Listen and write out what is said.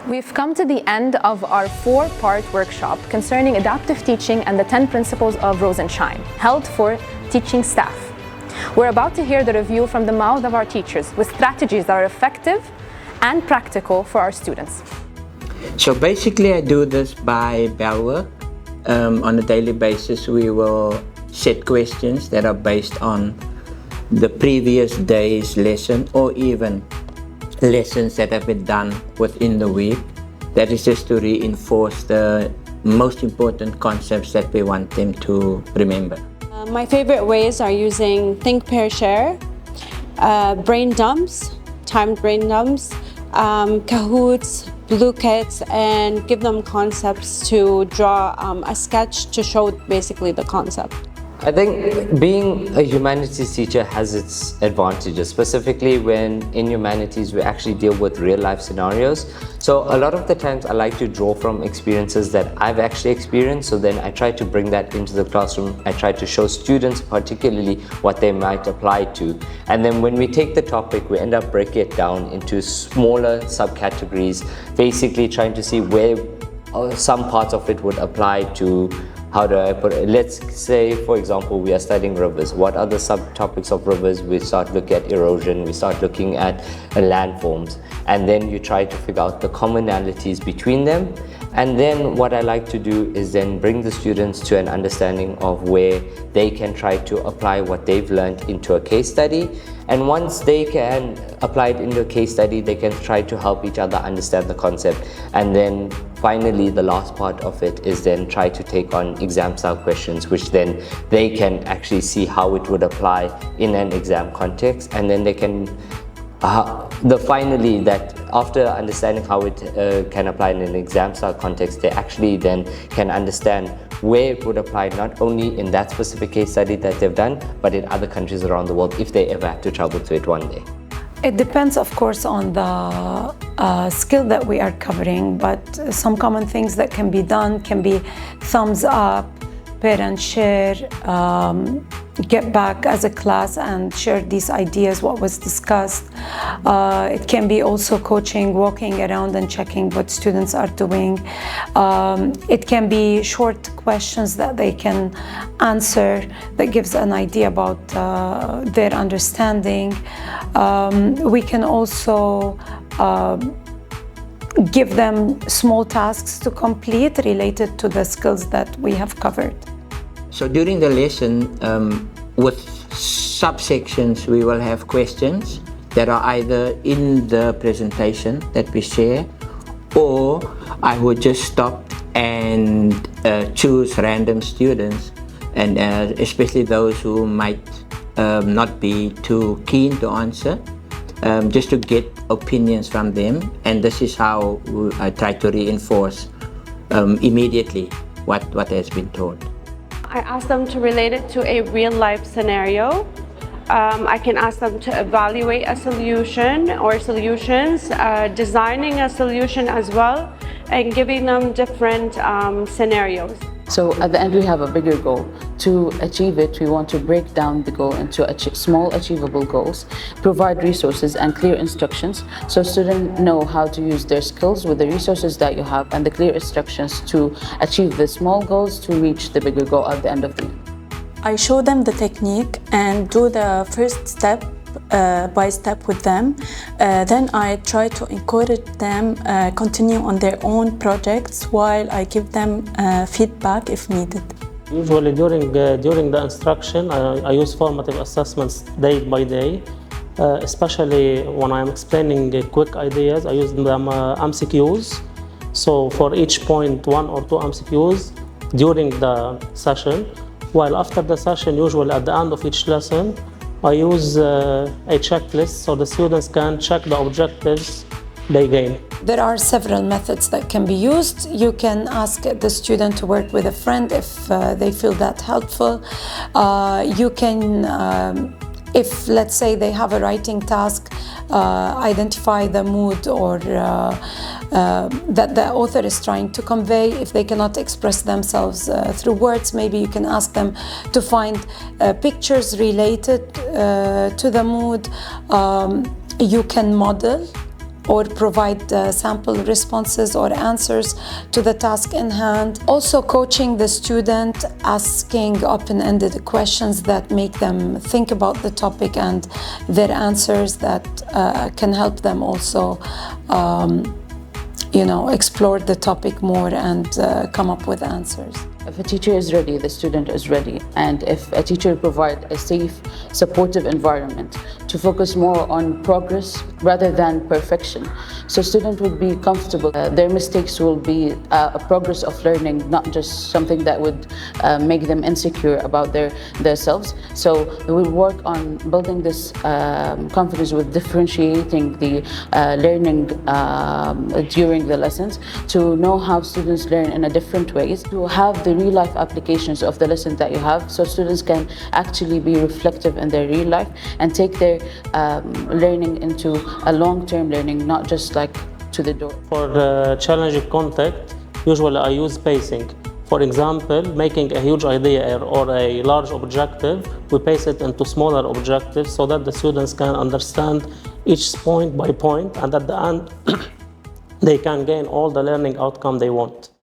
We've come to the end of our 4-part workshop concerning adaptive teaching and the 10 principles of Rosenshine, held for teaching staff. We're about to hear the review from the mouth of our teachers with strategies that are effective and practical for our students. So basically I do this by bell work. On a daily basis we will set questions that are based on the previous day's lesson or even lessons that have been done within the week. That is just to reinforce the most important concepts that we want them to remember. My favorite ways are using think, pair, share, brain dumps, timed brain dumps, Kahoots, Blue Kits, and give them concepts to draw a sketch to show basically the concept. I think being a humanities teacher has its advantages, specifically when in humanities we actually deal with real life scenarios. So a lot of the times I like to draw from experiences that I've actually experienced, so then I try to bring that into the classroom. I try to show students particularly what they might apply to. And then when we take the topic, we end up breaking it down into smaller subcategories, basically trying to see where some parts of it would apply to. How do I put it? Let's say, for example, we are studying rivers. What are the subtopics of rivers? We start looking at erosion, we start looking at landforms, and then you try to figure out the commonalities between them. And then what I like to do is then bring the students to an understanding of where they can try to apply what they've learned into a case study. And once they can apply it into a case study, they can try to help each other understand the concept. And then finally, the last part of it is then try to take on exam style questions, which then they can actually see how it would apply in an exam context. And then they can finally, that after understanding how it can apply in an exam style context, they actually then can understand where it would apply not only in that specific case study that they've done, but in other countries around the world if they ever have to travel to it one day. It depends, of course, on the skill that we are covering, but some common things that can be done can be thumbs up, pair and share, get back as a class and share these ideas, what was discussed. It can be also coaching, walking around and checking what students are doing. It can be short questions that they can answer that gives an idea about their understanding. We can also give them small tasks to complete related to the skills that we have covered. So during the lesson, with subsections, we will have questions that are either in the presentation that we share, or I would just stop and choose random students, and especially those who might not be too keen to answer, just to get opinions from them. And this is how I try to reinforce immediately what has been taught. I ask them to relate it to a real-life scenario. I can ask them to evaluate a solution or solutions, designing a solution as well, and giving them different scenarios. So at the end we have a bigger goal. To achieve it, we want to break down the goal into small achievable goals, provide resources and clear instructions so students know how to use their skills with the resources that you have and the clear instructions to achieve the small goals to reach the bigger goal at the end of the year. I show them the technique and do the first step by step with them. Then I try to encourage them continue on their own projects while I give them feedback if needed. Usually during the instruction, I use formative assessments day by day, especially when I'm explaining quick ideas. I use them MCQs. So for each point, 1 or 2 MCQs during the session, while after the session, usually at the end of each lesson, I use a checklist so the students can check the objectives they gain. There are several methods that can be used. You can ask the student to work with a friend if they feel that helpful. You can, if let's say they have a writing task, identify the mood or that the author is trying to convey. If they cannot express themselves through words, maybe you can ask them to find pictures related to the mood. You can model or provide sample responses or answers to the task in hand. Also coaching the student, asking open-ended questions that make them think about the topic and their answers that can help them also explore the topic more and come up with answers. If a teacher is ready, the student is ready. And if a teacher provides a safe, supportive environment to focus more on progress rather than perfection, so students would be comfortable. Their mistakes will be a progress of learning, not just something that would make them insecure about themselves. So we will work on building this confidence with differentiating the learning during the lessons, to know how students learn in a different ways, to have the real-life applications of the lesson that you have, so students can actually be reflective in their real life and take their learning into a long-term learning, not just like to the door. For challenging content, usually I use pacing. For example, making a huge idea or a large objective, we pace it into smaller objectives so that the students can understand each point by point, and at the end they can gain all the learning outcome they want.